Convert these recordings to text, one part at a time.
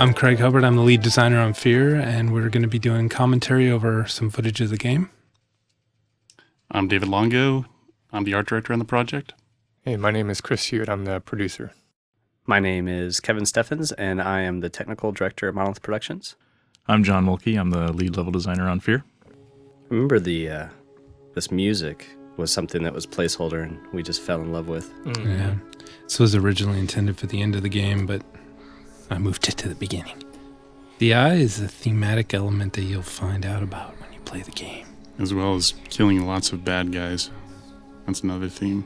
I'm Craig Hubbard. I'm the lead designer on F.E.A.R, and we're going to be doing commentary over some footage of the game. I'm David Longo. I'm the art director on the project. Hey, my name is Chris Hewitt. I'm the producer. My name is Kevin Steffens, and I am the technical director at Monolith Productions. I'm John Mulkey. I'm the lead level designer on F.E.A.R. I remember this music was something that was placeholder, and we just fell in love with. Mm-hmm. Yeah, this was originally intended for the end of the game, but I moved it to the beginning. The eye is a thematic element that you'll find out about when you play the game. As well as killing lots of bad guys. That's another theme.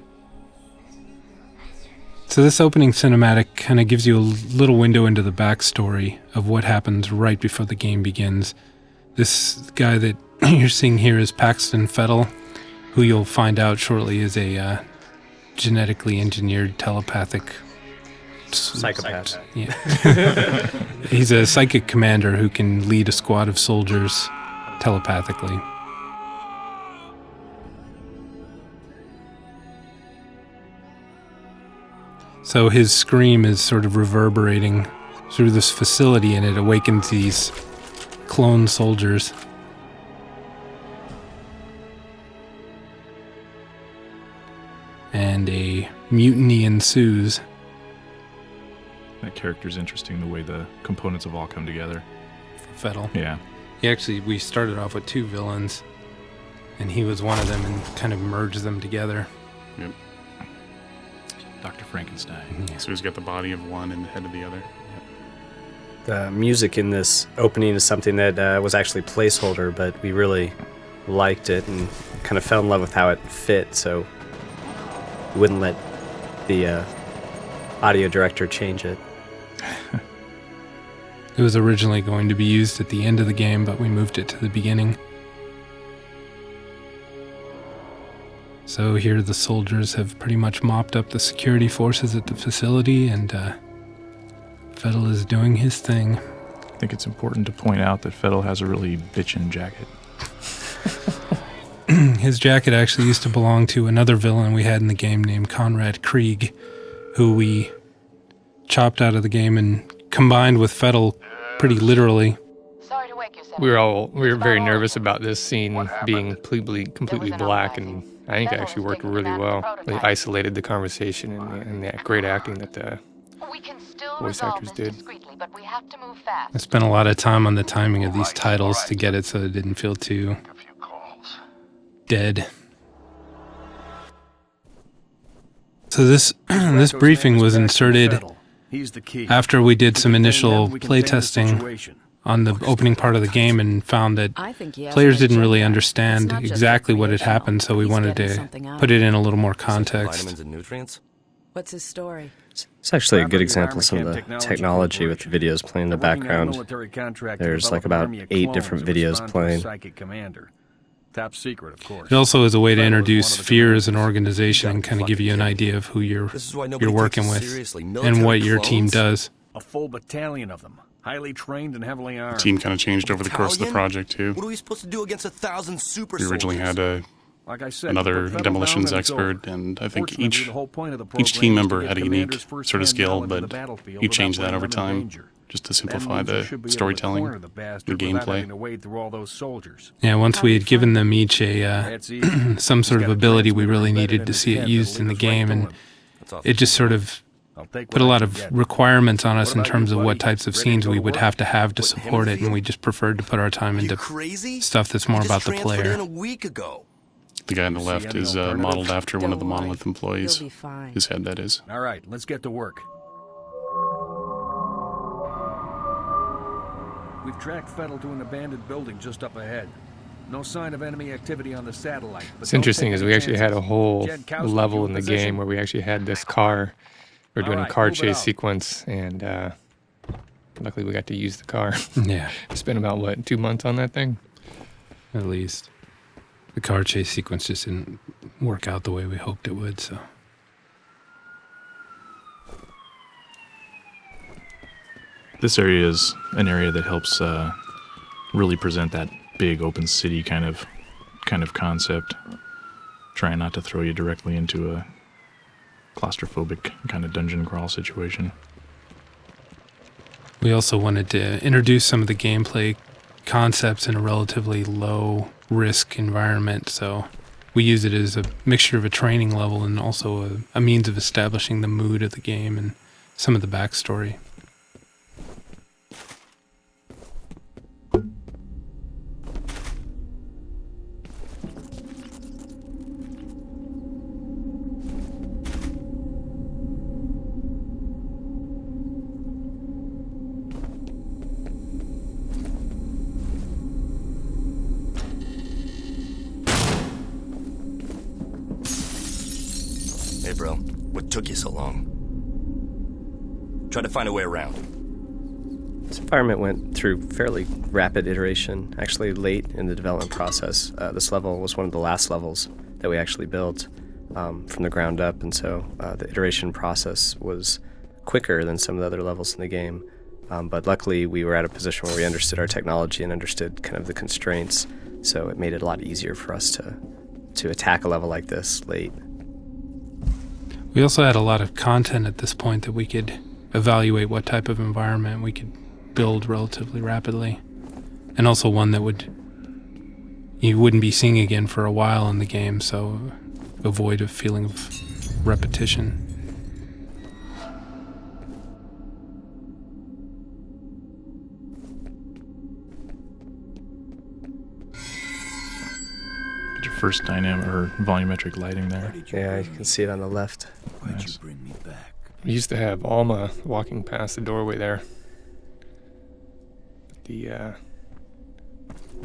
So this opening cinematic kind of gives you a little window into the backstory of what happens right before the game begins. This guy that you're seeing here is Paxton F.E.A.R, who you'll find out shortly is a genetically engineered telepathic Psychopath. Yeah. He's a psychic commander who can lead a squad of soldiers telepathically. So his scream is sort of reverberating through this facility, and it awakens these clone soldiers. And a mutiny ensues. That character's interesting, the way the components have all come together. F.E.A.R. Yeah. We started off with two villains, and he was one of them and kind of merged them together. Yep. Dr. Frankenstein. Yeah. So he's got the body of one and the head of the other. The music in this opening is something that was actually placeholder, but we really liked it and kind of fell in love with how it fit, so we wouldn't let the audio director change it. It was originally going to be used at the end of the game, but we moved it to the beginning. So here the soldiers have pretty much mopped up the security forces at the facility, and F.E.A.R is doing his thing. I think it's important to point out that F.E.A.R has a really bitchin' jacket. His jacket actually used to belong to another villain we had in the game named Conrad Krieg, who we chopped out of the game and combined with F.E.A.R pretty literally. We were very nervous about this scene being completely black, and I think it actually worked really well. They isolated the conversation and the great acting that the voice actors did. I spent a lot of time on the timing of these titles to get it so it didn't feel too dead. So this briefing was inserted after we did some initial playtesting on the opening part of the game and found that players didn't really understand exactly what had happened, so we wanted to put it in a little more context. What's his story? It's actually a good example of some of the technology with the videos playing in the background. There's like about 8 different videos playing. Top secret, of course. It also is a way to introduce F.E.A.R as an organization and kind of give you an idea of who you're working with and what your team does. A full battalion of them, highly trained and heavily armed. The team kind of changed over the course of the project, too. What are we supposed to do against 1,000 super We originally had another demolitions expert, and I think each team member had a unique sort of skill, but he changed that over time, just to simplify the storytelling, the gameplay. Yeah, once we had given them each some sort of ability, we really needed to see it used in the game, and it just sort of put a lot of requirements on us in terms of what types of scenes we would have to support it, and we just preferred to put our time into stuff that's more about the player. The guy on the left is modeled after one of the Monolith employees. His head, that is. All right, let's get to work. We've tracked F.E.A.R to an abandoned building just up ahead. No sign of enemy activity on the satellite. What's interesting is we actually had a whole level in the game where we actually had this car. We were doing a car chase sequence, and luckily we got to use the car. Yeah. Spent about, 2 months on that thing? At least. The car chase sequence just didn't work out the way we hoped it would, so. This area is an area that helps really present that big open city kind of concept. Trying not to throw you directly into a claustrophobic kind of dungeon crawl situation. We also wanted to introduce some of the gameplay concepts in a relatively low risk environment, so we use it as a mixture of a training level and also a means of establishing the mood of the game and some of the backstory. Hey, bro. What took you so long? Try to find a way around. This environment went through fairly rapid iteration, actually late in the development process. This level was one of the last levels that we actually built from the ground up, and so the iteration process was quicker than some of the other levels in the game. But luckily, we were at a position where we understood our technology and understood kind of the constraints, so it made it a lot easier for us to attack a level like this late. We also had a lot of content at this point that we could evaluate what type of environment we could build relatively rapidly, and also one that you wouldn't be seeing again for a while in the game, so avoid a feeling of repetition. Get your first dynamic or volumetric lighting there. Yeah, you can see it on the left. Nice. We used to have Alma walking past the doorway there. The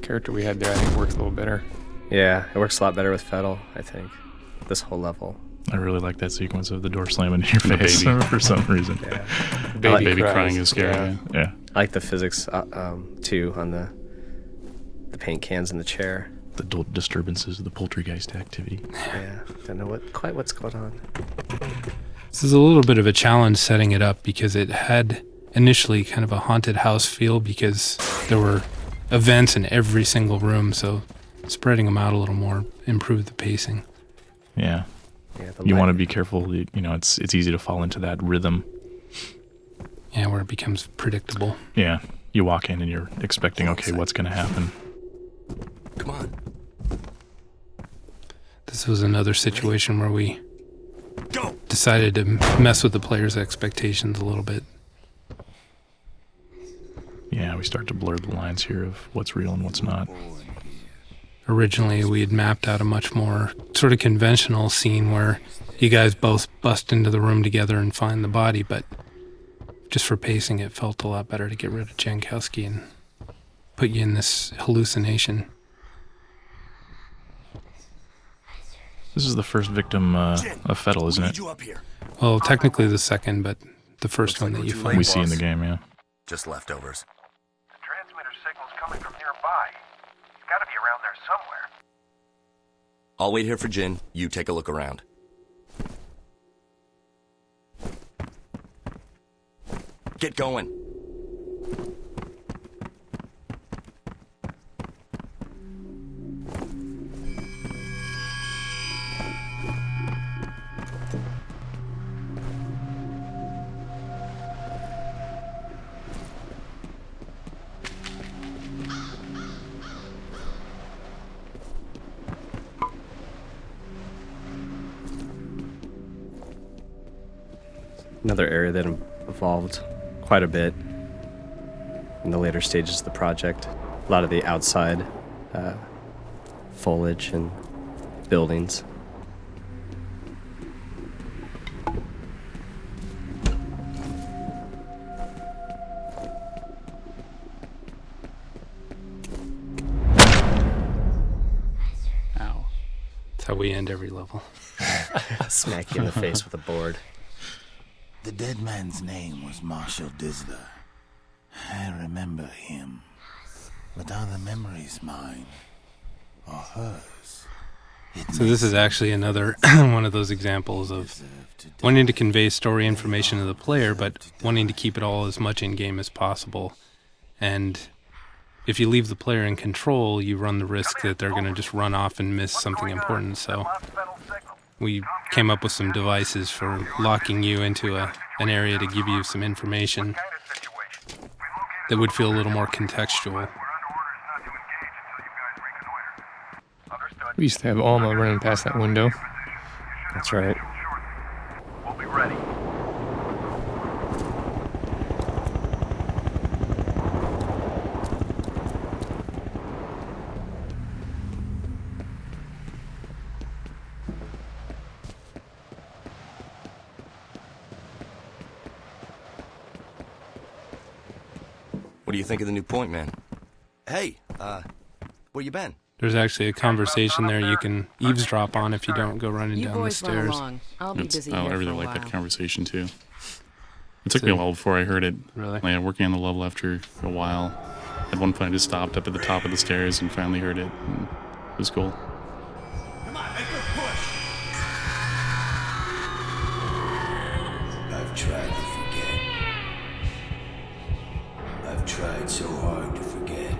character we had there, I think, works a little better. Yeah, it works a lot better with F.E.A.R, I think, this whole level. I really like that sequence of the door slamming in your face baby. for some reason. Yeah. Baby cries. crying is scary. Yeah. Yeah. I like the physics, too, on the paint cans in the chair. The disturbances of the poltergeist activity. Yeah, don't know quite what's going on. This is a little bit of a challenge setting it up because it had initially kind of a haunted house feel because there were events in every single room, so spreading them out a little more improved the pacing. Yeah. Yeah, You want to be careful. You know, it's easy to fall into that rhythm. Yeah, where it becomes predictable. Yeah. You walk in and you're expecting, okay, what's going to happen? Come on. This was another situation where we Go! decided to mess with the player's expectations a little bit. Yeah, we start to blur the lines here of what's real and what's not. Originally, we had mapped out a much more sort of conventional scene where you guys both bust into the room together and find the body, but just for pacing, it felt a lot better to get rid of Jankowski and put you in this hallucination. This is the first victim of F.E.A.R, isn't it? You up here. Well, technically the second, but the first one that you find. We see in the game, yeah. Just leftovers. The transmitter signal's coming from nearby. It's gotta be around there somewhere. I'll wait here for Jin. You take a look around. Get going. Another area that evolved quite a bit in the later stages of the project. A lot of the outside foliage and buildings. Ow. That's how we end every level. Smack you in the face with a board. The dead man's name was Marshall Disler. I remember him. But are the memories mine? Or hers? So this is actually another one of those examples of wanting to convey story information to the player, but wanting to keep it all as much in-game as possible. And if you leave the player in control, you run the risk that they're going to just run off and miss something important. So we came up with some devices for locking you into an area to give you some information. that would feel a little more contextual. We used to have Alma running past that window. That's right. We'll be ready. What do you think of the new point, man? Hey, where you been? There's actually a conversation there you can eavesdrop on if you don't go running You down the boys run stairs. along. I'll be busy I here really for a like while. that conversation too. It took me a while before I heard it. Really? Like, working on the level after a while. At one point I just stopped up at the top of the stairs and finally heard it. And it was cool. Come on, make a push. I've tried to forget. I've tried so hard to forget.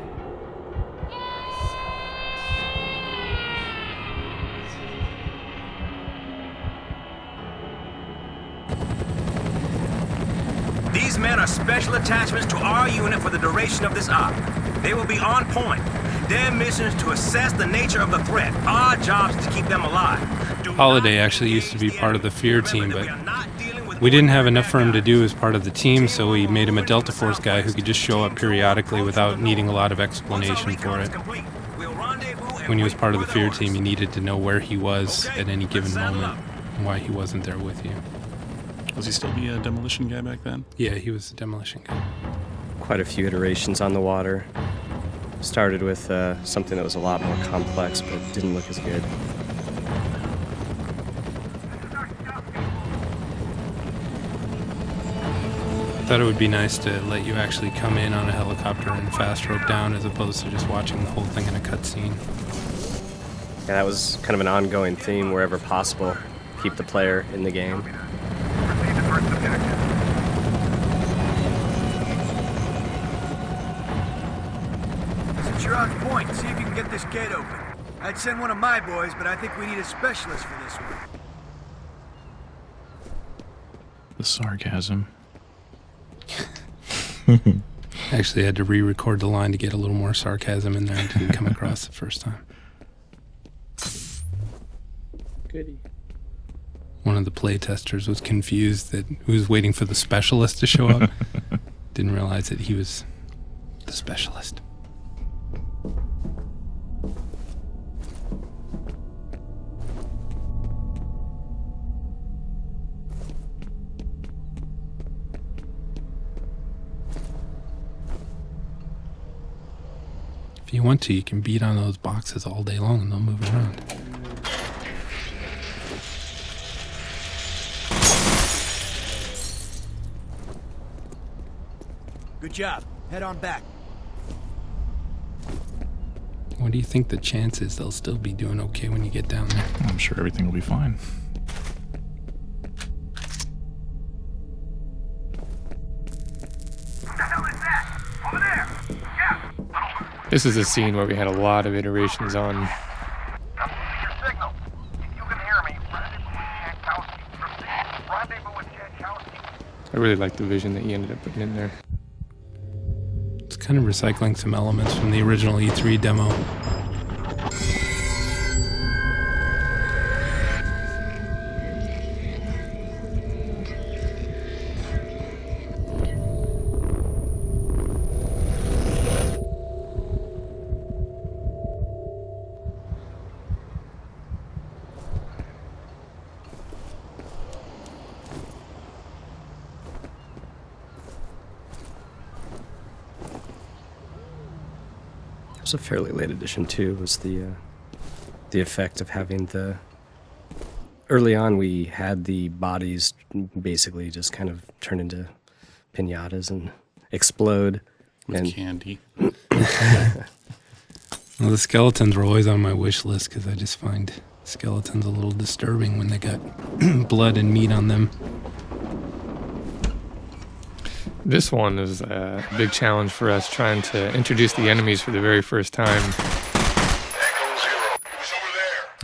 These men are special attachments to our unit for the duration of this op. They will be on point. Their mission is to assess the nature of the threat. Our job is to keep them alive. Holiday actually used to be part of the F.E.A.R. team, but we didn't have enough for him to do as part of the team, so we made him a Delta Force guy who could just show up periodically without needing a lot of explanation for it. When he was part of the F.E.A.R. team, you needed to know where he was at any given moment and why he wasn't there with you. Was he still the demolition guy back then? Yeah, he was the demolition guy. Quite a few iterations on the water. Started with something that was a lot more complex, but didn't look as good. Thought it would be nice to let you actually come in on a helicopter and fast rope down as opposed to just watching the whole thing in a cutscene. Yeah, that was kind of an ongoing theme wherever possible. Keep the player in the game. Proceed to first objective. Since you're on point, see if you can get this gate open. I'd send one of my boys, but I think we need a specialist for this one. The sarcasm. Actually, I had to re-record the line to get a little more sarcasm in there. It didn't come across the first time. Goody. One of the playtesters was confused that he was waiting for the specialist to show up. Didn't realize that he was the specialist. If you want to, you can beat on those boxes all day long and they'll move around. Good job. Head on back. What do you think the chance is they'll still be doing okay when you get down there? I'm sure everything will be fine. What the hell is that? Over there! Yeah! This is a scene where we had a lot of iterations on. I'm losing your signal. If you can hear me, rendezvous with Jankowski. Proceed. Rendezvous with Jankowski. I really like the vision that he ended up putting in there. It's kind of recycling some elements from the original E3 demo. It was a fairly late addition too. Was the effect of having the. Early on, we had the bodies basically just kind of turn into piñatas and explode. With candy. Well, the skeletons were always on my wish list because I just find skeletons a little disturbing when they got blood and meat on them. This one is a big challenge for us, trying to introduce the enemies for the very first time.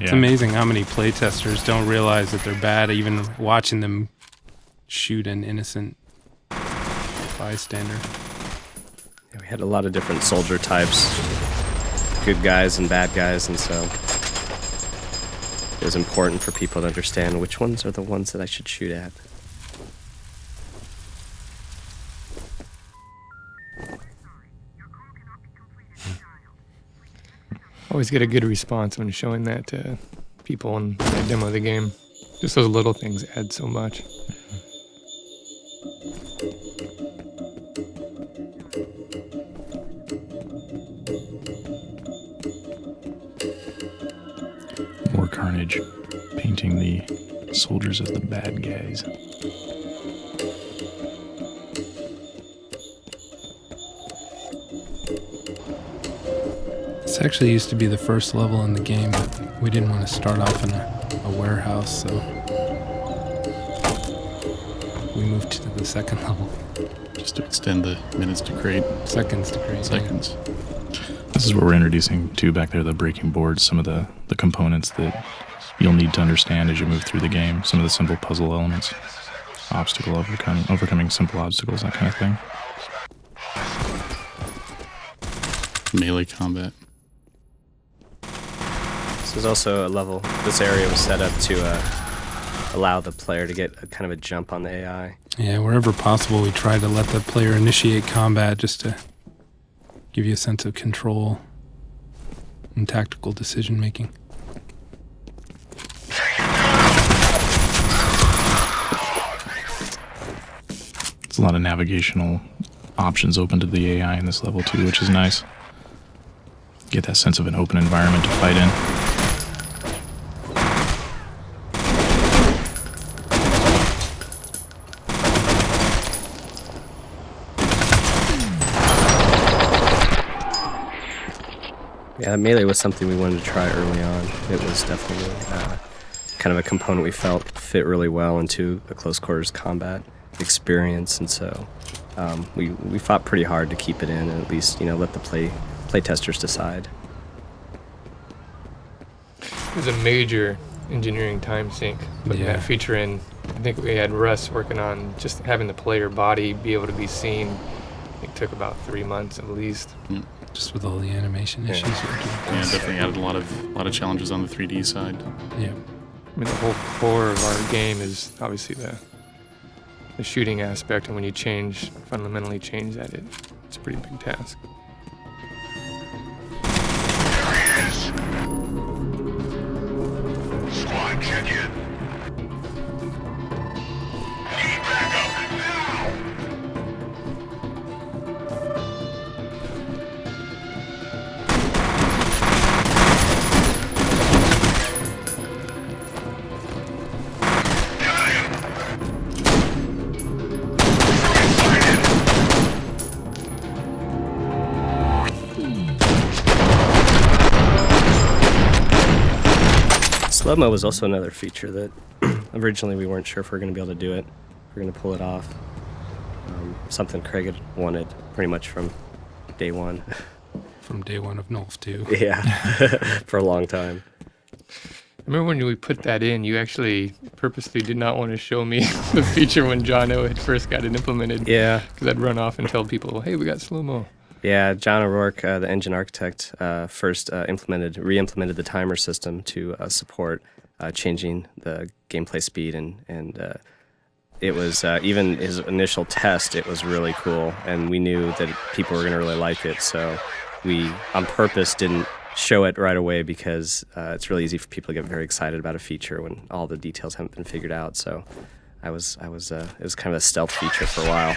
It's amazing how many playtesters don't realize that they're bad, even watching them shoot an innocent bystander. We had a lot of different soldier types, good guys and bad guys, and so it was important for people to understand which ones are the ones that I should shoot at. Always get a good response when showing that to people in that demo of the game. Just those little things add so much. More carnage, painting the soldiers as the bad guys. This actually used to be the first level in the game, but we didn't want to start off in a warehouse, so we moved to the second level. Just to extend the minutes to create. Seconds to create. Seconds. This is what we're introducing to back there, the breaking boards, some of the components that you'll need to understand as you move through the game, some of the simple puzzle elements, overcoming simple obstacles, that kind of thing. Melee combat. This was also a level, this area was set up to allow the player to get a kind of a jump on the AI. Yeah, wherever possible, we try to let the player initiate combat just to give you a sense of control and tactical decision making. There's a lot of navigational options open to the AI in this level too, which is nice. Get that sense of an open environment to fight in. Yeah, melee was something we wanted to try early on. It was definitely kind of a component we felt fit really well into a close quarters combat experience, and so we fought pretty hard to keep it in, and at least let the play testers decide. It was a major engineering time sink putting that feature in. I think we had Russ working on just having the player body be able to be seen. It took about 3 months at least. Just with all the animation issues. Yeah, definitely added a lot of challenges on the 3D side. Yeah. I mean, the whole core of our game is obviously the shooting aspect, and when you fundamentally change that, it's a pretty big task. There he is! Squad, check in. Need backup now! Slow-mo was also another feature that originally we weren't sure if we were going to be able to do it, if we were going to pull it off. Something Craig had wanted pretty much from day one. From day one of Nulf 2. Yeah, for a long time. I remember when we put that in, you actually purposely did not want to show me the feature when John O had first got it implemented. Yeah. Because I'd run off and tell people, hey, we got slow-mo. Yeah, John O'Rourke, the engine architect, first re-implemented the timer system to support changing the gameplay speed, and it was, even his initial test, it was really cool, and we knew that people were going to really like it, so we, on purpose, didn't show it right away because it's really easy for people to get very excited about a feature when all the details haven't been figured out, so it was kind of a stealth feature for a while.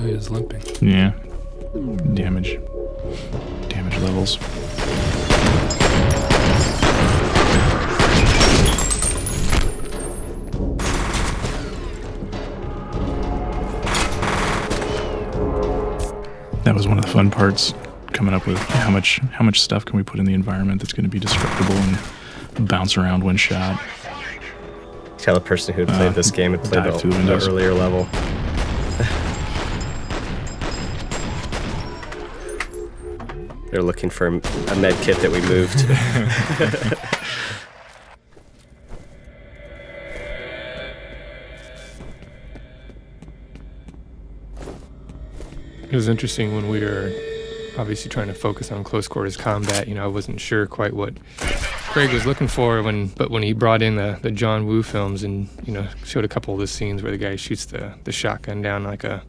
Oh, he was limping. Yeah. Damage levels. That was one of the fun parts, coming up with how much stuff can we put in the environment that's going to be destructible and bounce around when shot. Tell a person who had played this game had played the earlier level. They're looking for a med kit that we moved. It was interesting when we were obviously trying to focus on close quarters combat. I wasn't sure quite what Craig was looking for but when he brought in the John Woo films and, showed a couple of the scenes where the guy shoots the shotgun down like a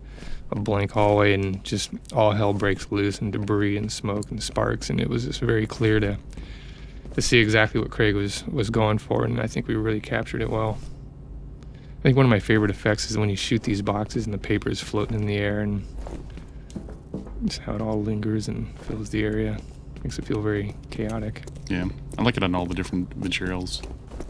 blank hallway and just all hell breaks loose and debris and smoke and sparks, and it was just very clear to see exactly what Craig was going for, and I think we really captured it well. I think one of my favorite effects is when you shoot these boxes and the paper is floating in the air, and just how it all lingers and fills the area. Makes it feel very chaotic. Yeah, I like it on all the different materials.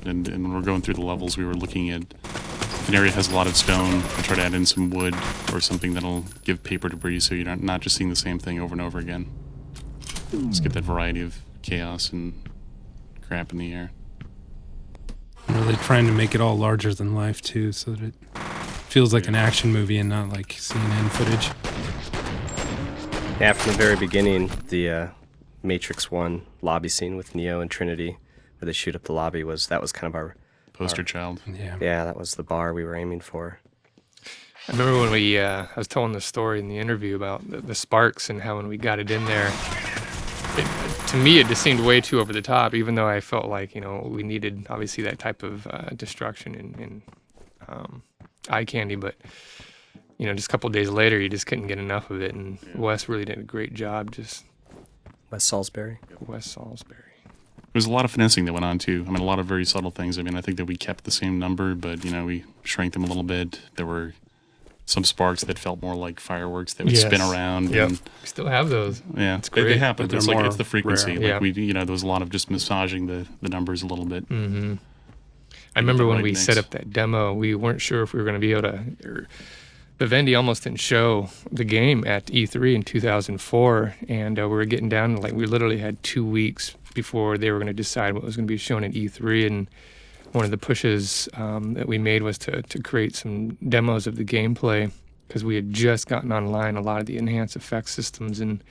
And when we're going through the levels, we were looking at if an area has a lot of stone, we try to add in some wood or something that'll give paper debris so you're not just seeing the same thing over and over again. Just get that variety of chaos and crap in the air. Really trying to make it all larger than life, too, so that it feels like an action movie and not like CNN footage. Yeah, from the very beginning, the Matrix 1 lobby scene with Neo and Trinity, where they shoot up the lobby, that was kind of our poster child. Yeah, that was the bar we were aiming for. I remember when I was telling the story in the interview about the sparks and how when we got it in there, to me it just seemed way too over the top, even though I felt like, we needed obviously that type of destruction and eye candy, but just a couple of days later, you just couldn't get enough of it, and Wes really did a great job. Wes Salisbury. There's a lot of finessing that went on, too. I mean, a lot of very subtle things. I mean, I think that we kept the same number, but, we shrank them a little bit. There were some sparks that felt more like fireworks that would spin around. Yep. And, we still have those. Yeah, it's great. They happen. It's the frequency. Rare. There was a lot of just massaging the numbers a little bit. Mm-hmm. I remember when we set up that demo, we weren't sure if we were going to be able to... Vivendi almost didn't show the game at E3 in 2004, and we were getting down to we literally had 2 weeks before they were going to decide what was going to be shown at E3, and one of the pushes that we made was to create some demos of the gameplay, because we had just gotten online a lot of the enhanced effects systems, and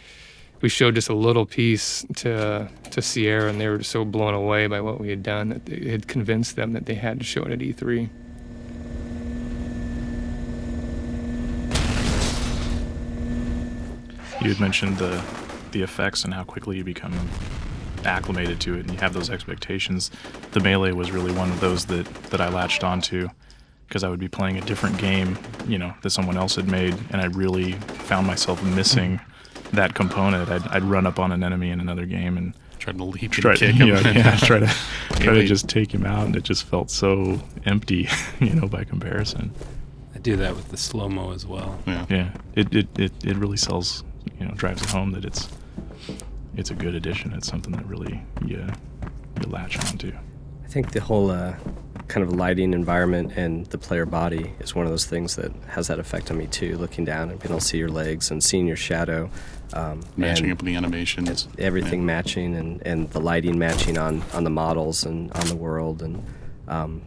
we showed just a little piece to F.E.A.R, and they were so blown away by what we had done that it had convinced them that they had to show it at E3. You had mentioned the effects and how quickly you become acclimated to it and you have those expectations. The Melee was really one of those that I latched onto, because I would be playing a different game, that someone else had made, and I really found myself missing that component. I'd run up on an enemy in another game and try to leap and kick him. Try to just take him out, and it just felt so empty, by comparison. I do that with the slow-mo as well. Yeah. It really sells, drives it home that it's a good addition. It's something that really you latch onto. I think the whole kind of lighting environment and the player body is one of those things that has that effect on me too. Looking down and being able to see your legs and seeing your shadow. Matching up with the animations. Everything matching and the lighting matching on the models and on the world. And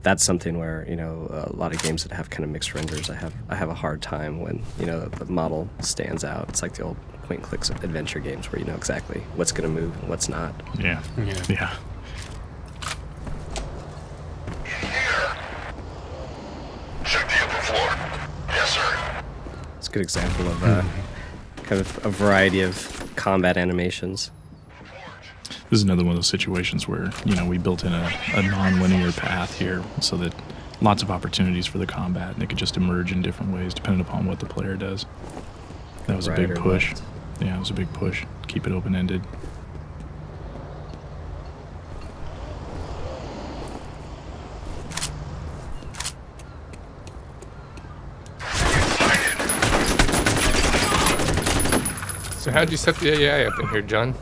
that's something where, a lot of games that have kind of mixed renders, I have a hard time when, the model stands out. It's like the old point-and-click adventure games where you know exactly what's going to move and what's not. Yeah. Check the upper floor. Yes, sir. It's a good example of kind of a variety of combat animations. This is another one of those situations where, we built in a non-linear path here so that lots of opportunities for the combat, and it could just emerge in different ways depending upon what the player does. That was a big push. Left. Yeah, it was a big push. Keep it open-ended. So how'd you set the AI up in here, John?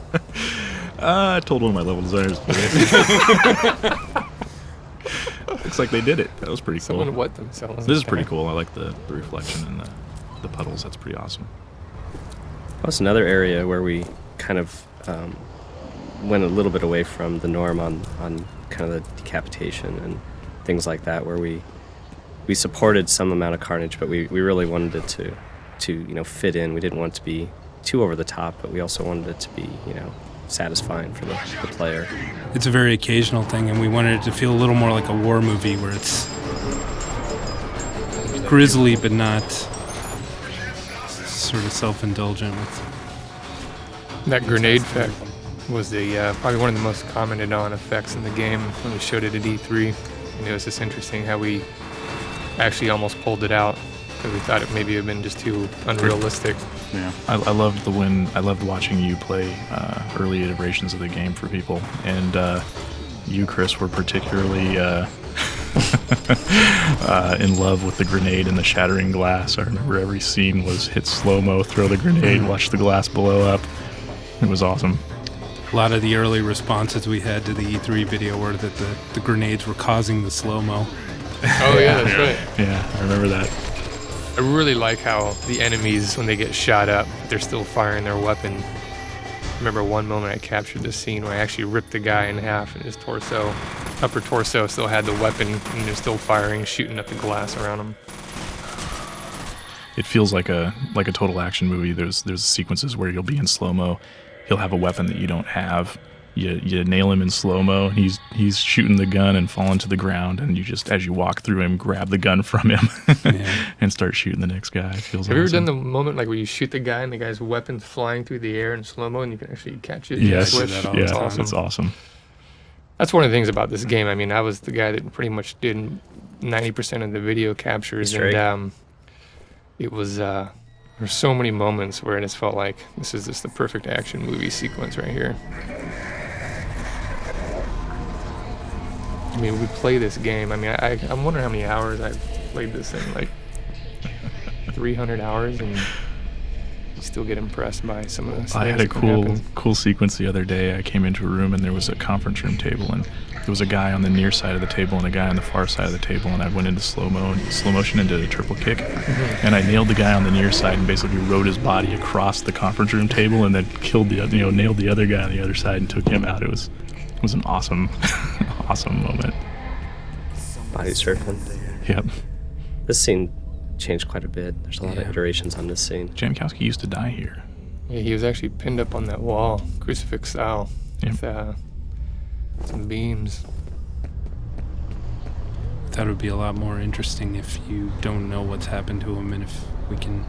I told one of my level designers to do it. Looks like they did it. That was pretty cool. Someone wet themselves. This is pretty cool. I like the reflection and the puddles. That's pretty awesome. That's another area where we kind of went a little bit away from the norm on kind of the decapitation and things like that, where we supported some amount of carnage, but we really wanted it to fit in. We didn't want it to be too over the top, but we also wanted it to be, satisfying for the player. It's a very occasional thing, and we wanted it to feel a little more like a war movie where it's grisly but not sort of self-indulgent. That grenade effect was the probably one of the most commented on effects in the game when we showed it at E3. And it was just interesting how we actually almost pulled it out because we thought it maybe had been just too unrealistic. Yeah, I loved I loved watching you play early iterations of the game for people, and you, Chris, were particularly in love with the grenade and the shattering glass. I remember every scene was hit slow-mo, throw the grenade, watch the glass blow up. It was awesome. A lot of the early responses we had to the E3 video were that the grenades were causing the slow-mo. Oh yeah, that's right. Yeah, I remember that. I really like how the enemies, when they get shot up, they're still firing their weapon. I remember one moment I captured this scene where I actually ripped the guy in half and his torso, upper torso still had the weapon and they're still firing, shooting at the glass around him. It feels like a total action movie. There's sequences where you'll be in slow-mo, he'll have a weapon that you don't have. You nail him in slow-mo, and he's shooting the gun and falling to the ground, and you just, as you walk through him, grab the gun from him and start shooting the next guy. It feels Have you ever awesome. done the moment like where you shoot the guy and the guy's weapon's flying through the air in slow-mo and you can actually catch it? Yes, Switch? yeah, Awesome. it's awesome. That's one of the things about this game. I mean, I was the guy that pretty much did 90% of the video captures, and it was there's so many moments where it just felt like this is just the perfect action movie sequence right here. I mean, we play this game. I mean, I'm wondering how many hours I've played this thing, like 300 hours, and you still get impressed by some of the things. I had a cool sequence the other day. I came into a room and there was a conference room table, and there was a guy on the near side of the table and a guy on the far side of the table, and I went into slow motion into a triple kick, and I nailed the guy on the near side and basically rode his body across the conference room table, and then nailed the other guy on the other side and took him out. It was an awesome awesome moment. Body surfing. Yep. This scene changed quite a bit. There's a lot of iterations on this scene. Jankowski used to die here. Yeah, he was actually pinned up on that wall, crucifix style, with some beams. I thought it would be a lot more interesting if you don't know what's happened to him and if we can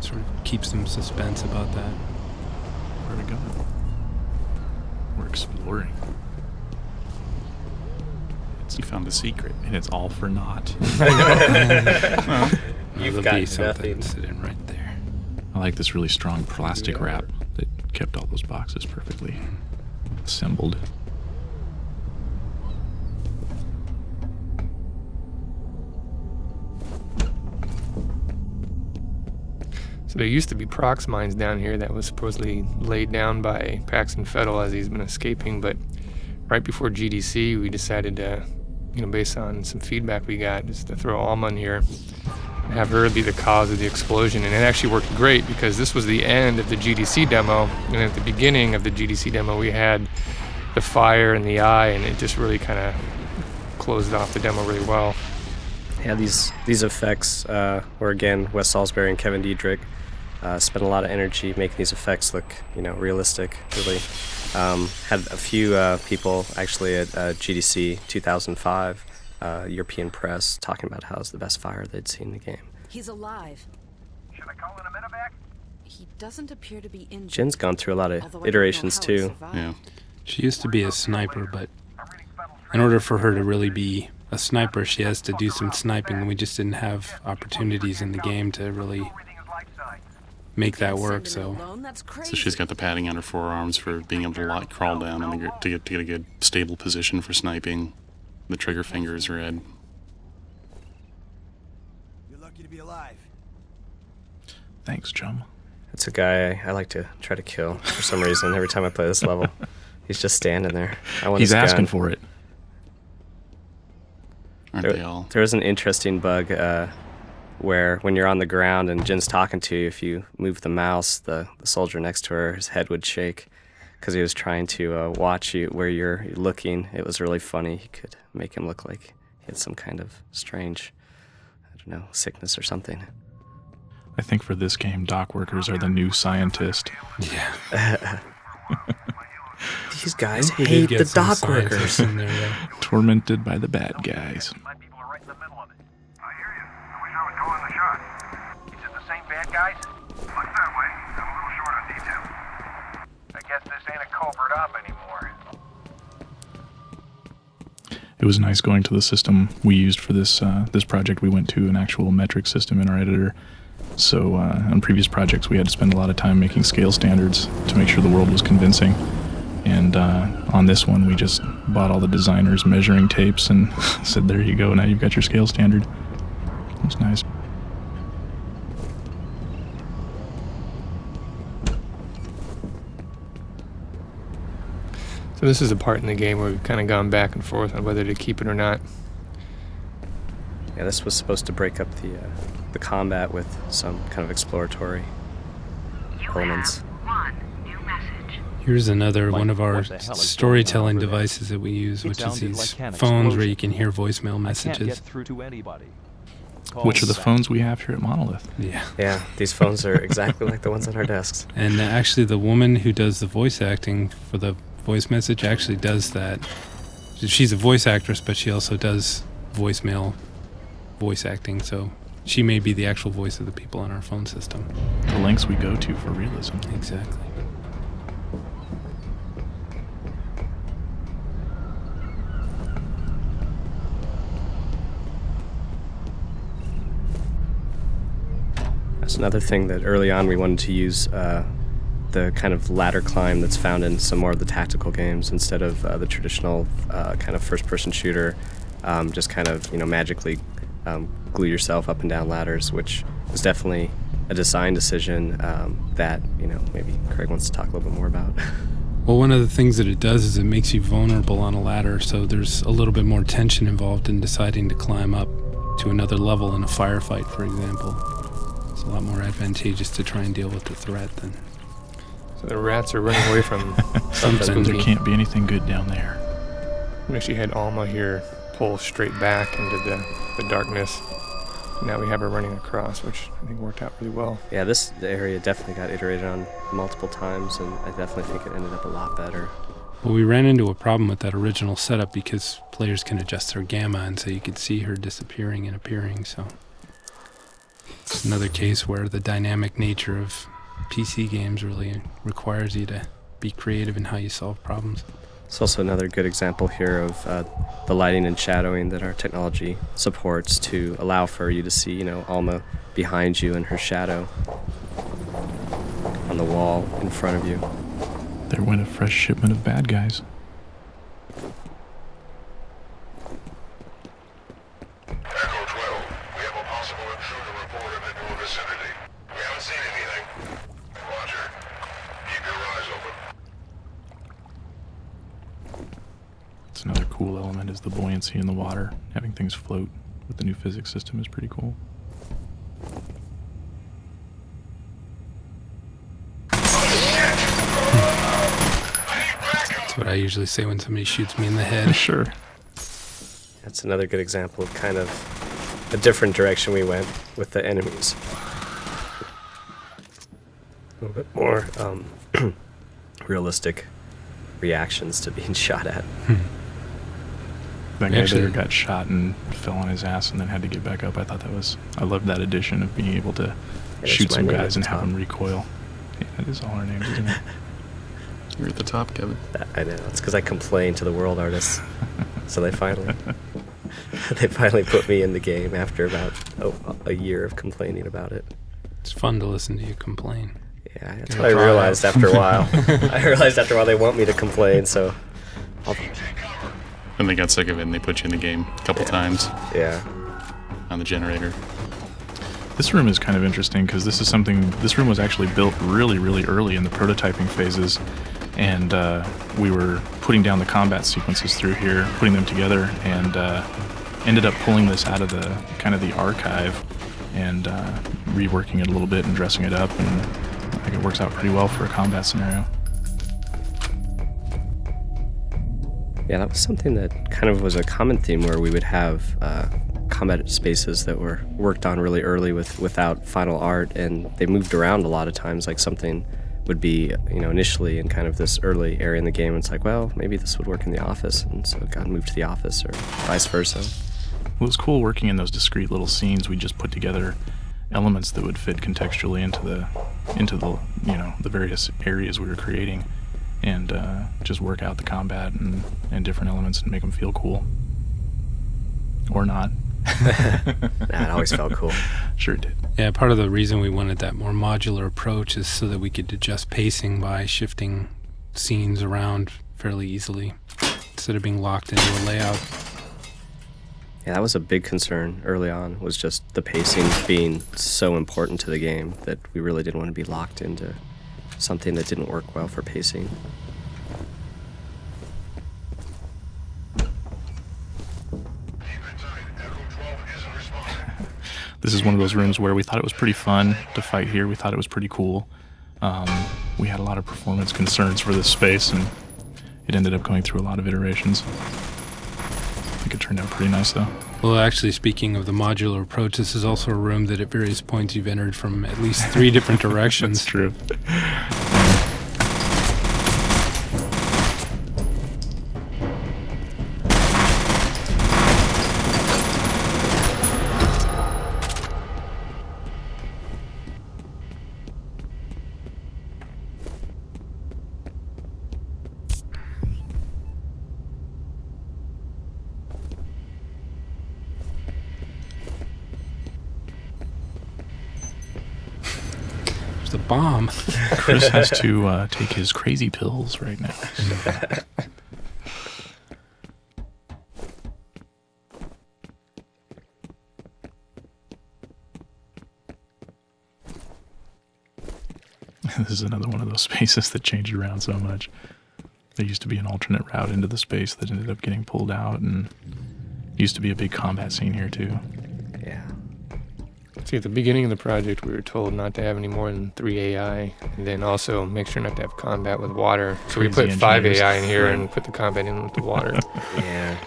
sort of keep some suspense about that. Where are we going? We're exploring. You found a secret. And it's all for naught. Well, You've there'll be got something nothing. sitting right there. I like this really strong plastic wrap that kept all those boxes perfectly assembled. So there used to be Prox mines down here that was supposedly laid down by Paxton Fettel as he's been escaping, but right before GDC, we decided to, based on some feedback we got, just to throw Alma in here and have her be the cause of the explosion. And it actually worked great because this was the end of the GDC demo, and at the beginning of the GDC demo, we had the fire and the eye, and it just really kind of closed off the demo really well. Yeah, these effects were, again, Wes Salisbury and Kevin Diedrich spent a lot of energy making these effects look, realistic, really. Had a few people actually at GDC 2005, European press, talking about how it's the best fire they'd seen in the game. He's alive. Should I call in a medevac? He doesn't appear to be injured. Jin's gone through a lot of although I don't know iterations how he too. survived. Yeah. She used to be a sniper, but in order for her to really be a sniper, she has to do some sniping, and we just didn't have opportunities in the game to really make that work. So she's got the padding on her forearms for being able to crawl down and to get a good stable position for sniping. The trigger finger is red. You're lucky to be alive. Thanks, chum. It's a guy I like to try to kill for some reason every time I play this level. He's just standing there. He's asking for it. Aren't they all? There is an interesting bug where when you're on the ground and Jin's talking to you, if you move the mouse, the soldier next to her, his head would shake because he was trying to watch you where you're looking. It was really funny. He could make him look like he had some kind of strange, sickness or something. I think for this game, dock workers are the new scientist. Yeah. These guys hate the dock workers. In there, yeah. Tormented by the bad guys. My people are right in the middle of it. I hear you. I wish I was calling the shots. Is it the same bad guys? Looks that way. I'm a little short on detail. I guess this ain't a covert op anymore. It was nice going to the system we used for this this project. We went to an actual metric system in our editor. So on previous projects, we had to spend a lot of time making scale standards to make sure the world was convincing. And on this one, we just bought all the designers' measuring tapes and said, there you go, now you've got your scale standard. It was nice. So this is a part in the game where we've kind of gone back and forth on whether to keep it or not. Yeah, this was supposed to break up the combat with some kind of exploratory elements. Here's another one of our storytelling devices that we use, which is these phones where you can hear voicemail messages. Which are the phones we have here at Monolith. Yeah. Yeah, these phones are exactly like the ones on our desks. And actually the woman who does the voice acting for the voice message actually does that. She's a voice actress, but she also does voicemail voice acting, so she may be the actual voice of the people on our phone system. The lengths we go to for realism. Exactly. That's another thing that early on we wanted to use the kind of ladder climb that's found in some more of the tactical games instead of the traditional kind of first-person shooter. Just kind of, magically glue yourself up and down ladders, which was definitely a design decision that, maybe Craig wants to talk a little bit more about. Well, one of the things that it does is it makes you vulnerable on a ladder, so there's a little bit more tension involved in deciding to climb up to another level in a firefight, for example. It's a lot more advantageous to try and deal with the threat than... So the rats are running away from something. There can't be anything good down there. We actually had Alma here pull straight back into the darkness. Now we have her running across, which I think worked out really well. Yeah, the area definitely got iterated on multiple times, and I definitely think it ended up a lot better. Well, we ran into a problem with that original setup because players can adjust their gamma, and so you could see her disappearing and appearing, so... It's another case where the dynamic nature of PC games really requires you to be creative in how you solve problems. It's also another good example here of the lighting and shadowing that our technology supports to allow for you to see, Alma behind you and her shadow on the wall in front of you. There went a fresh shipment of bad guys. Echo 12, we have a possible intruder reported in your vicinity. We haven't seen anything. Roger. Keep your eyes open. It's another cool element is the buoyancy in the water. Having things float with the new physics system is pretty cool. That's what I usually say when somebody shoots me in the head. Sure. That's another good example of kind of a different direction we went with the enemies. A little bit more realistic reactions to being shot at. That guy there got shot and fell on his ass and then had to get back up. I loved that addition of being able to shoot some guys and have them recoil. Yeah, that is all our names, isn't it? You're at the top, Kevin. I know. It's because I complain to the world artists. So they finally put me in the game after about a year of complaining about it. It's fun to listen to you complain. Yeah, that's what I realized after a while. They want me to complain, so... And they got sick of it and they put you in the game a couple times. Yeah. On the generator. This room is kind of interesting because this room was actually built really, really early in the prototyping phases. And we were putting down the combat sequences through here, putting them together, and ended up pulling this out of the archive and reworking it a little bit and dressing it up, and I think it works out pretty well for a combat scenario. Yeah, that was something that kind of was a common theme where we would have combat spaces that were worked on really early without final art, and they moved around a lot of times. Like something would be, initially in kind of this early area in the game, and it's like, well, maybe this would work in the office, and so it got moved to the office, or vice versa. It was cool working in those discrete little scenes. We just put together elements that would fit contextually into the various areas we were creating, and just work out the combat and different elements and make them feel cool. Or not. It always felt cool. Sure did. Yeah, part of the reason we wanted that more modular approach is so that we could adjust pacing by shifting scenes around fairly easily instead of being locked into a layout. Yeah, that was a big concern early on, was just the pacing being so important to the game that we really didn't want to be locked into something that didn't work well for pacing. This is one of those rooms where we thought it was pretty fun to fight here. We thought it was pretty cool. We had a lot of performance concerns for this space, and it ended up going through a lot of iterations. I think it turned out pretty nice, though. Well, actually, speaking of the modular approach, this is also a room that at various points you've entered from at least 3 different directions. That's true. There's a bomb. Chris has to take his crazy pills right now. This is another one of those spaces that changed around so much. There used to be an alternate route into the space that ended up getting pulled out, and used to be a big combat scene here too. Yeah. See, at the beginning of the project, we were told not to have any more than 3 AI, and then also make sure not to have combat with water. So we put 5 AI in here and put the combat in with the water. Yeah.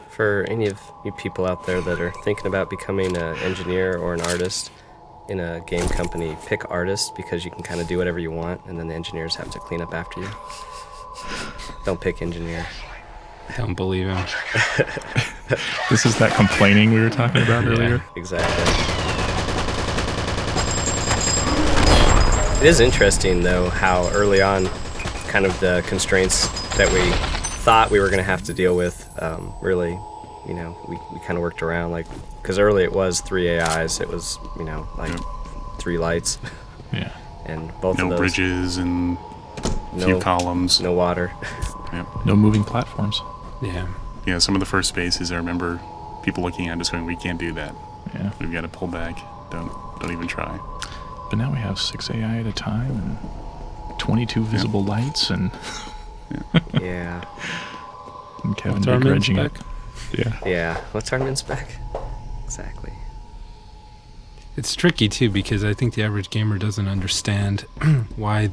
For any of you people out there that are thinking about becoming an engineer or an artist in a game company, pick artist, because you can kind of do whatever you want, and then the engineers have to clean up after you. Don't pick engineer. I don't believe him. This is that complaining we were talking about earlier. Exactly. It is interesting, though, how early on, kind of the constraints that we thought we were going to have to deal with, really, we kind of worked around, like, because early it was 3 AIs, it was, 3 lights. Yeah. And both of those. No bridges and few columns. No water. Yep. No moving platforms. Yeah. Yeah, some of the first spaces, I remember people looking at us going, we can't do that. Yeah. We've got to pull back. Don't even try. But now we have 6 AI at a time and 22 visible lights and... Yeah. And Kevin What's our min begrudging it. spec? Yeah. Yeah. What's our min spec? Exactly. It's tricky, too, because I think the average gamer doesn't understand why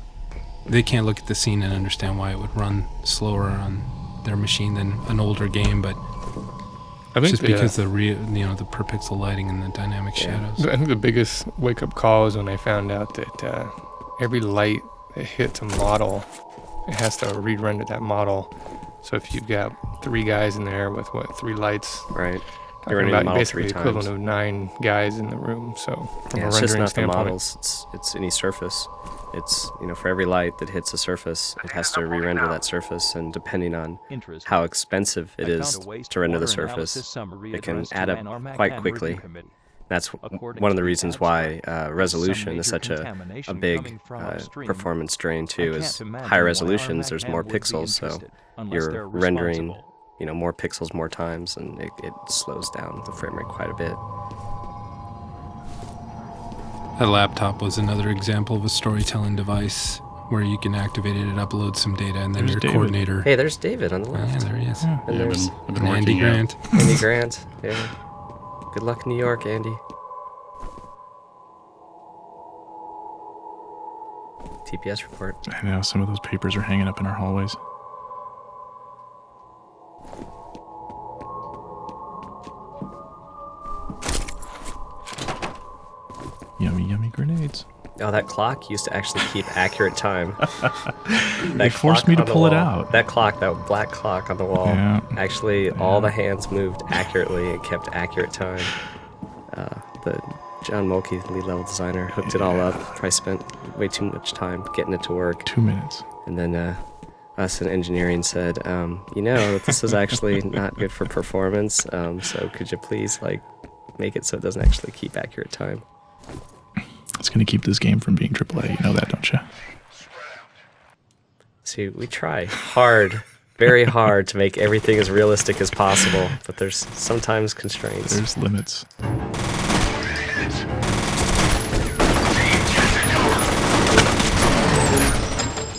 they can't look at the scene and understand why it would run slower on their machine than an older game, but I think just because the per pixel lighting and the dynamic shadows. I think the biggest wake-up call is when I found out that every light that hits a model, it has to re-render that model. So if you've got 3 guys in there with 3 lights, right? You're running about basically the equivalent of 9 guys in the room. So from a it's rendering just not standpoint, the models. It's any surface. It's for every light that hits a surface, it has to re-render that surface, and depending on how expensive it is to render the surface, it can add up quite quickly. That's one of the reasons why resolution is such a big performance drain too. Is higher resolutions, there's more pixels, so you're rendering more pixels more times, and it slows down the frame rate quite a bit. That laptop was another example of a storytelling device where you can activate it and upload some data, and then There's your David. Coordinator. Hey, there's David on the left. Yeah, there he is. And there's I've been Andy working Grant. Andy Grant. Yeah. Good luck in New York, Andy. TPS report. I know, some of those papers are hanging up in our hallways. clock used to actually keep accurate time. They forced me to pull it out. That clock, that black clock on the wall, actually all the hands moved accurately and kept accurate time. The John Mulkey, the lead level designer, hooked it all up. Probably spent way too much time getting it to work. 2 minutes. And then us in engineering said, this is actually not good for performance, so could you please make it so it doesn't actually keep accurate time? It's going to keep this game from being AAA. You know that, don't you? See, we try hard, very hard to make everything as realistic as possible, but there's sometimes constraints. There's limits.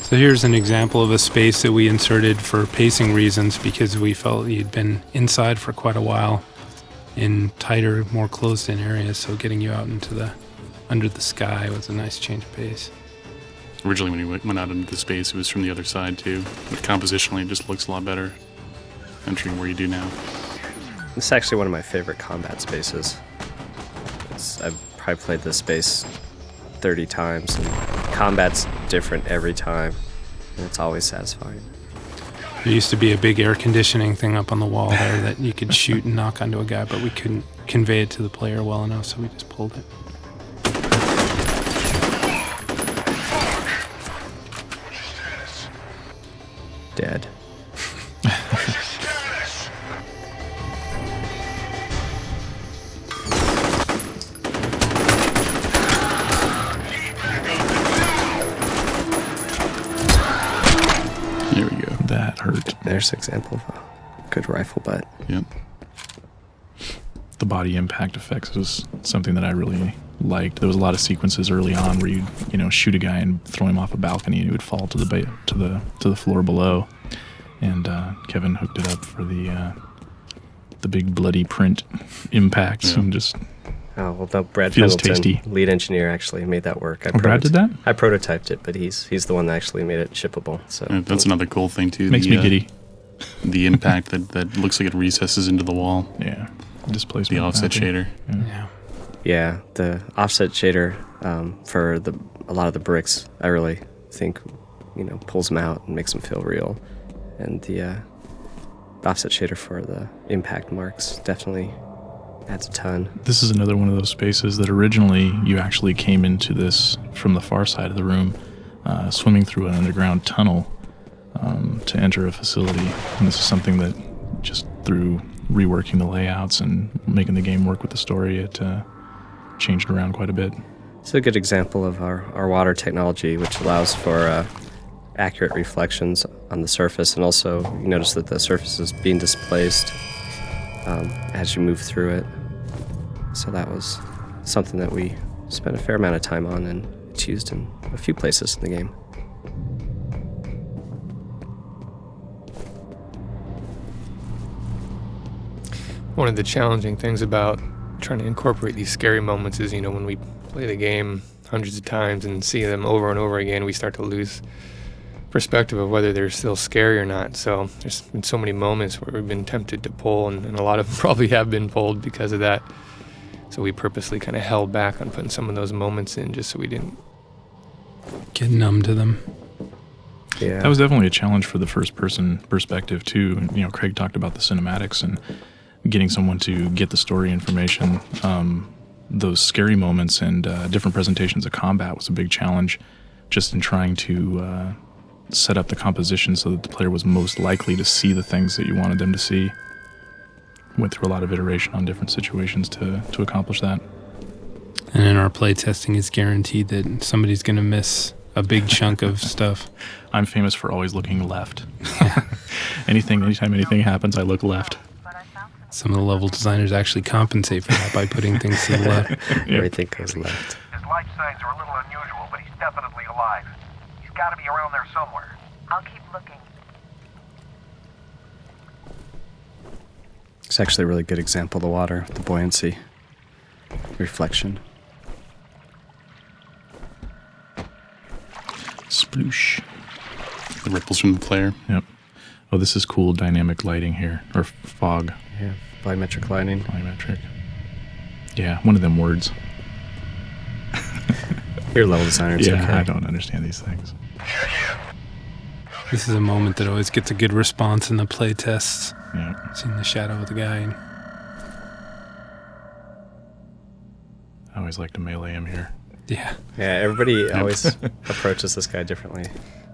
So here's an example of a space that we inserted for pacing reasons because we felt you'd been inside for quite a while in tighter, more closed-in areas, so getting you out into under the sky was a nice change of pace. Originally when we went out into the space, it was from the other side too, but compositionally it just looks a lot better entering where you do now. This is actually one of my favorite combat spaces. I've probably played this space 30 times, and combat's different every time, and it's always satisfying. There used to be a big air conditioning thing up on the wall there that you could shoot and knock onto a guy, but we couldn't convey it to the player well enough, so we just pulled it. Dead. There we go. That hurt. There's an example of a good rifle butt. Yep. The body impact effects was something that I really liked. There was a lot of sequences early on where you'd shoot a guy and throw him off a balcony and he would fall to the floor below. And Kevin hooked it up for the big bloody print impacts and just. Oh well, no, Brad feels Pendleton, tasty. lead engineer, actually made that work. Brad did that? I prototyped it, but he's the one that actually made it shippable. So that's another cool thing too. Makes me giddy. The impact that looks like it recesses into the wall. Yeah, displacement. The offset shader. Yeah, the offset shader for a lot of the bricks, I really think pulls them out and makes them feel real, and the offset shader for the impact marks definitely adds a ton. This is another one of those spaces that originally you actually came into this from the far side of the room, swimming through an underground tunnel to enter a facility. And this is something that just through reworking the layouts and making the game work with the story, it changed around quite a bit. It's a good example of our water technology, which allows for accurate reflections on the surface, and also you notice that the surface is being displaced as you move through it. So that was something that we spent a fair amount of time on, and it's used in a few places in the game. One of the challenging things about trying to incorporate these scary moments is, when we play the game hundreds of times and see them over and over again, we start to lose perspective of whether they're still scary or not. So there's been so many moments where we've been tempted to pull, and a lot of them probably have been pulled because of that. So we purposely kind of held back on putting some of those moments in just so we didn't get numb to them. Yeah, that was definitely a challenge for the first-person perspective too. Craig talked about the cinematics and getting someone to get the story information. Those scary moments and different presentations of combat was a big challenge, just in trying to set up the composition so that the player was most likely to see the things that you wanted them to see. Went through a lot of iteration on different situations to accomplish that. And in our playtesting, it's guaranteed that somebody's going to miss a big chunk of stuff. I'm famous for always looking left. Anytime anything happens, I look left. Some of the level designers actually compensate for that by putting things to the left. Everything goes left. His life signs are a little unusual, but he's definitely alive. He's got to be around there somewhere. I'll keep looking. It's actually a really good example of the water, the buoyancy, reflection. Sploosh. The ripples from the flare. Yep. Oh, this is cool dynamic lighting here, or fog. Yeah, volumetric lighting. Volumetric. Yeah, one of them words. You're a level designer. It's yeah, okay. I don't understand these things. This is a moment that always gets a good response in the play tests. Yeah. Seeing the shadow of the guy. And I always like to melee him here. yeah. Yeah, everybody always approaches this guy differently.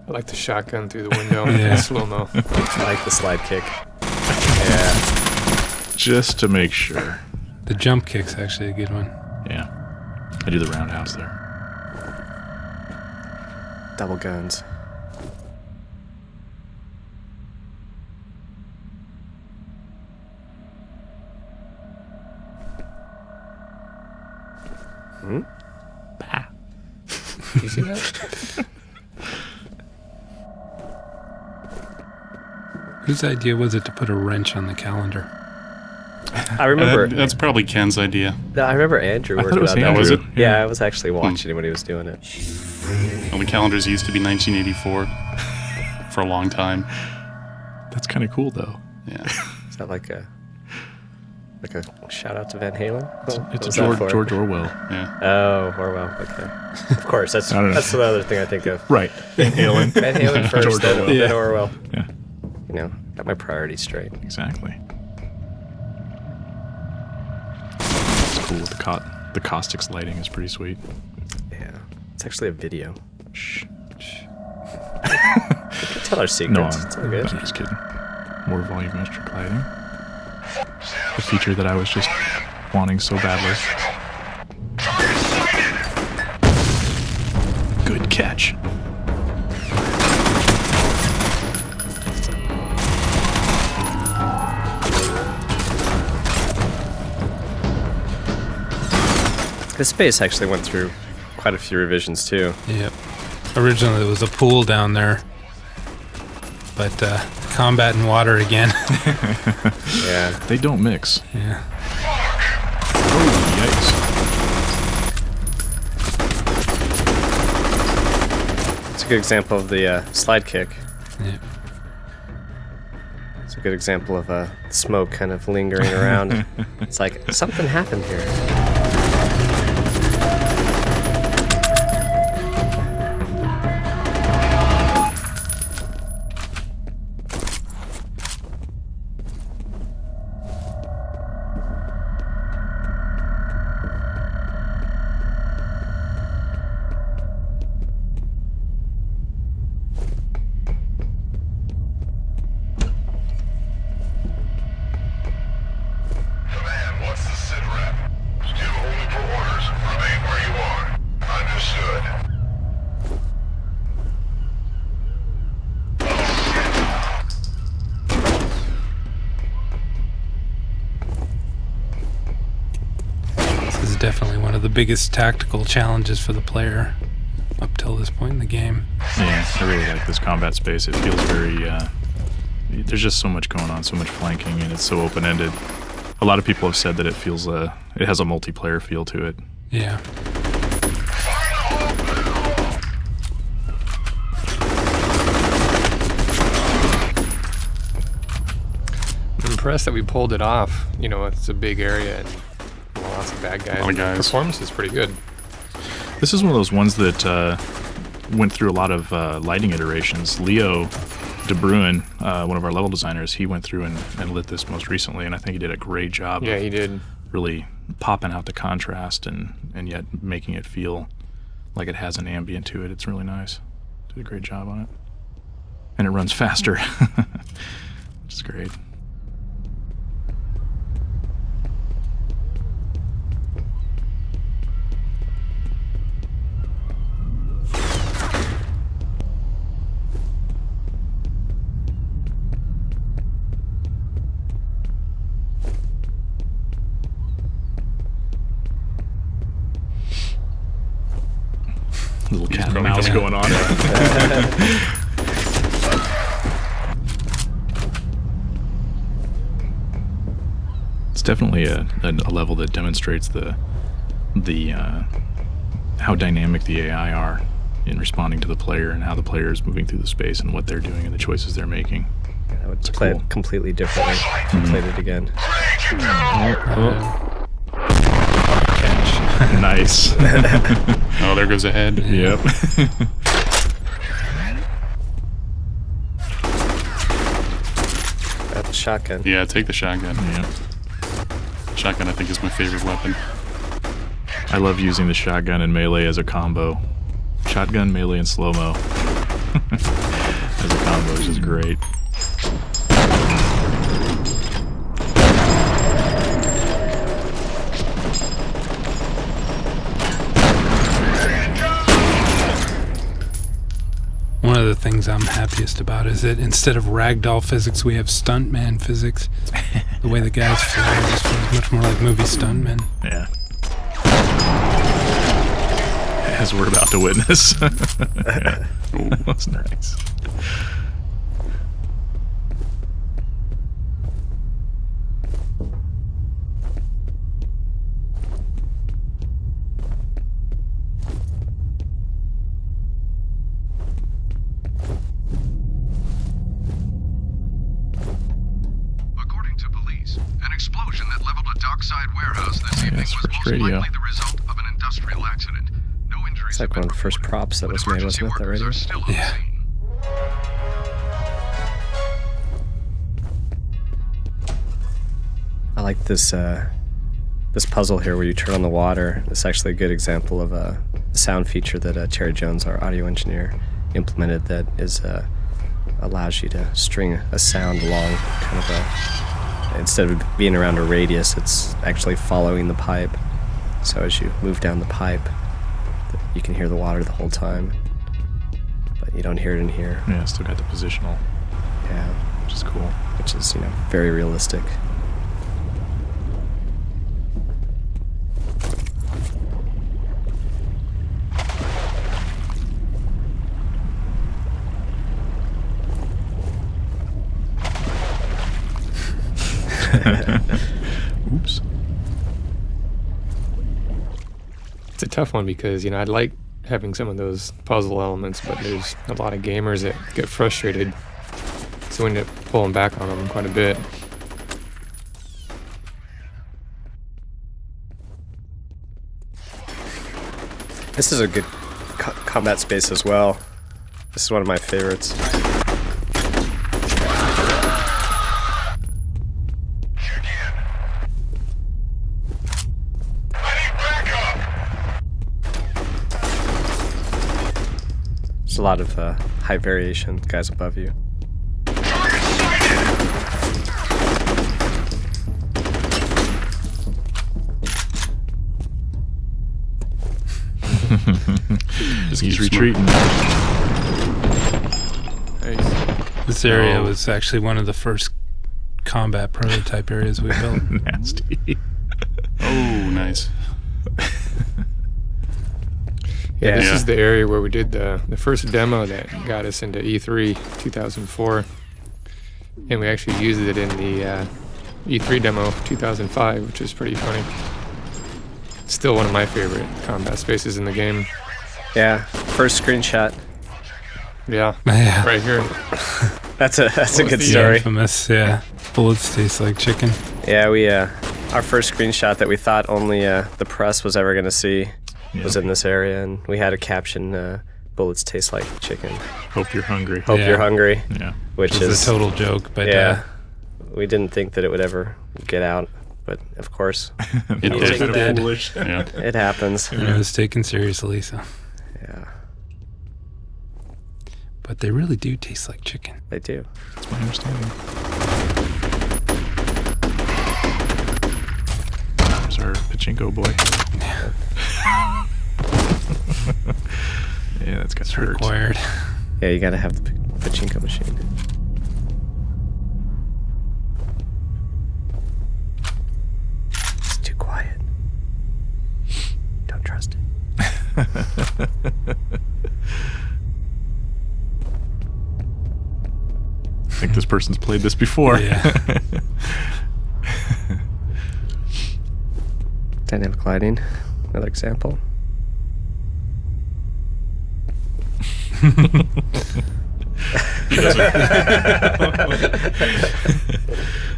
I like the shotgun through the window Yeah. in slow-mo. I like the slide kick. Yeah. Just to make sure. The jump kick's actually a good one. Yeah. I do the roundhouse there. Double guns. Hmm? Bah. You see that? Whose idea was it to put a wrench on the calendar? I remember. That's probably Ken's idea. No, I remember Andrew I thought working it was on that. Andrew. Was it? Yeah, I was actually watching him when he was doing it. Well, the calendars used to be 1984 for a long time. That's kind of cool, though. Yeah. Is that like a shout out to Van Halen? It's What was that for? George Orwell. Yeah. Oh, Orwell. Okay. Of course, that's I don't know. that's the other thing I think of. Right. Van Halen. Van Halen first, George then, Orwell. then Orwell. Yeah, You know, got my priorities straight. exactly. It's cool with the caustics lighting is pretty sweet. Yeah, it's actually a video. Shh. We can tell our secrets. It's all good. I'm just kidding. More volumetric lighting. A feature that I was just wanting so badly. Good catch. This space actually went through quite a few revisions too. Yep. Originally there was a pool down there, but combat and water again. Yeah. They don't mix. Yeah. Oh, yikes. It's a good example of the slide kick. Yep. It's a good example of smoke kind of lingering around. It's like something happened here. This is definitely one of the biggest tactical challenges for the player up till this point in the game. Yeah, I really like this combat space. It feels very, there's just so much going on, so much flanking, and it's so open-ended. A lot of people have said that it feels, it has a multiplayer feel to it. Yeah. I'm impressed that we pulled it off. You know, it's a big area and lots of bad guys. A lot of guys. Performance is pretty good. This is one of those ones that went through a lot of lighting iterations. Leo De Bruin, one of our level designers, he went through and lit this most recently, and I think he did a great job Yeah, of he did. really popping out the contrast and yet making it feel like it has an ambient to it. It's really nice. Did a great job on it. And it runs faster, which is great. Little cat and mouse going on. It's definitely a level that demonstrates the how dynamic the AI are in responding to the player and how the player is moving through the space and what they're doing and the choices they're making. Yeah, I would It's play cool. it completely differently if I played it again. Catch. Nice. Oh, there goes a head. Yep. That's a shotgun. Yeah, take the shotgun. Yeah. Shotgun, I think, is my favorite weapon. I love using the shotgun and melee as a combo. Shotgun, melee, and slow-mo. As a combo is just great. One of the things I'm happiest about is that instead of ragdoll physics, we have stuntman physics. The way the guys fly just feels much more like movie stuntmen. Yeah. As we're about to witness. Yeah. Ooh, that's nice. According to police, an explosion that leveled a dockside warehouse this evening was most radio. likely the result of an industrial accident. No injuries It's like one of the first props that was made, wasn't it, that radio? Yeah. I like this this puzzle here where you turn on the water. It's actually a good example of a sound feature that Terry Jones, our audio engineer, implemented that is allows you to string a sound along kind of a, instead of being around a radius, it's actually following the pipe. So as you move down the pipe, you can hear the water the whole time, but you don't hear it in here. Yeah, still got the positional. Yeah, which is cool. Which is, you know, very realistic. Oops. It's a tough one because, you know, I'd like having some of those puzzle elements, but there's a lot of gamers that get frustrated, so we end up pulling back on them quite a bit. This is a good combat space as well. This is one of my favorites. There's a lot of high variation, guys above you. He's retreating. Nice. This area was actually one of the first combat prototype areas we built. Nasty. Oh, nice. Yeah, this is the area where we did the first demo that got us into E3 2004. And we actually used it in the E3 demo 2005, which is pretty funny. It's still one of my favorite combat spaces in the game. Yeah, first screenshot. Yeah, Yeah. right here. That's a good The story. infamous, yeah. Bullets taste like chicken. Yeah, we our first screenshot that we thought only the press was ever gonna see was in this area, and we had a caption, "Bullets taste like chicken. Hope you're hungry." Hope you're hungry. Yeah. Which is a total joke, but yeah, we didn't think that it would ever get out, but of course, It music did. did. Yeah. It happens. it was taken seriously, so. Yeah, But they really do taste like chicken. they do. That's my understanding. There's our pachinko boy. Yeah, that's got hurt. Required. Yeah, you gotta have the pachinko machine. It's too quiet. Don't trust it. I think this person's played this before. Yeah. Dynamic lighting, another example. He doesn't.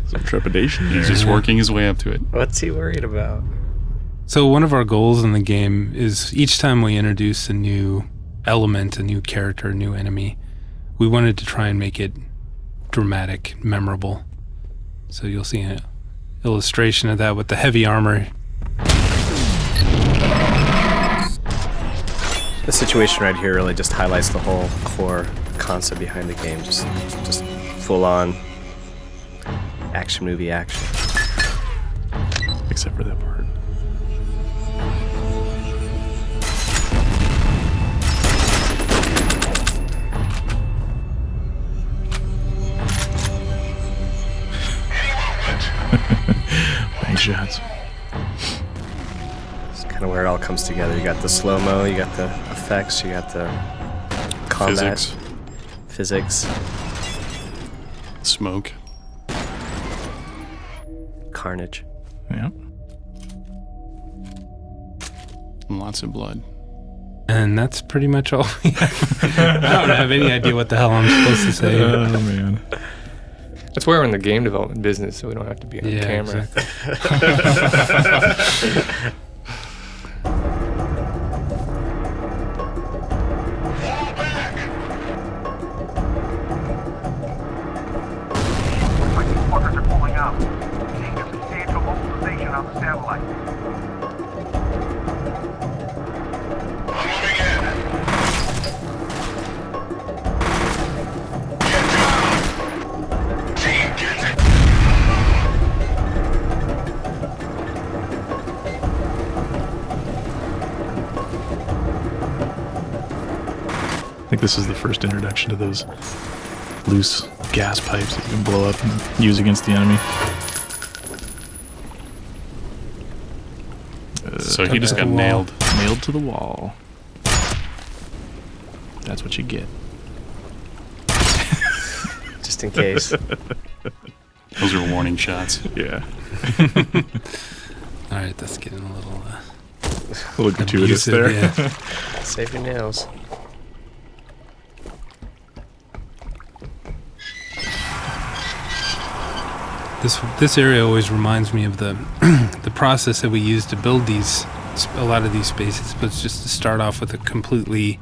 Some trepidation. He's just working his way up to it. What's he worried about? So one of our goals in the game is each time we introduce a new element, a new character, a new enemy, we wanted to try and make it dramatic, memorable. So you'll see an illustration of that with the heavy armor. The situation right here really just highlights the whole core concept behind the game. Just full-on action movie action. Except for that part. Bank shots. It's kind of where it all comes together. You got the slow-mo, you got the effects, you got the combat. Physics. Smoke. Carnage. Yeah. And lots of blood. And that's pretty much all we have. I don't have any idea what the hell I'm supposed to say. Oh, man. That's why we're in the game development business, so we don't have to be on camera. Exactly. I think this is the first introduction to those loose gas pipes that you can blow up and use against the enemy. So he just got nailed. Nailed to the wall. That's what you get. Just in case. Those are warning shots. Yeah. All right, that's getting a little gratuitous there. Yeah. Save your nails. This area always reminds me of the the process that we use to build a lot of these spaces, but it's just to start off with a completely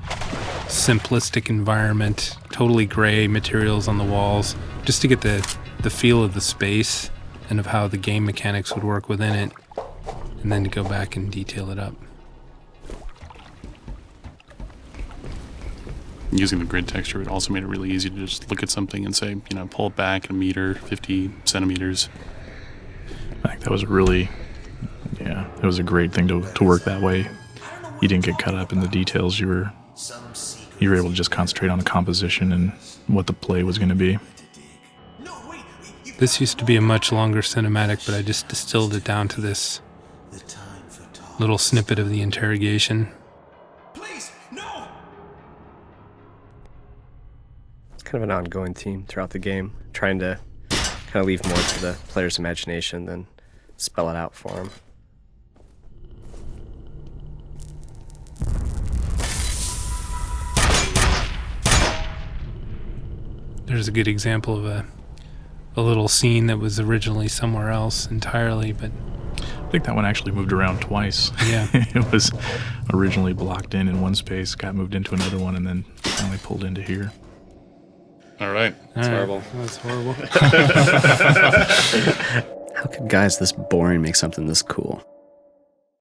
simplistic environment, totally gray materials on the walls, just to get the feel of the space and of how the game mechanics would work within it, and then to go back and detail it up. Using the grid texture, it also made it really easy to just look at something and say, pull it back a meter, 50 centimeters. I think that was really, it was a great thing to work that way. You didn't get caught up in the details. You were able to just concentrate on the composition and what the play was going to be. This used to be a much longer cinematic, but I just distilled it down to this little snippet of the interrogation. Kind of an ongoing theme throughout the game, trying to kind of leave more to the player's imagination than spell it out for them. There's a good example of a little scene that was originally somewhere else entirely, but I think that one actually moved around twice. Yeah. It was originally blocked in one space, got moved into another one, and then finally pulled into here. All right. That's horrible. That's horrible. How could guys this boring make something this cool?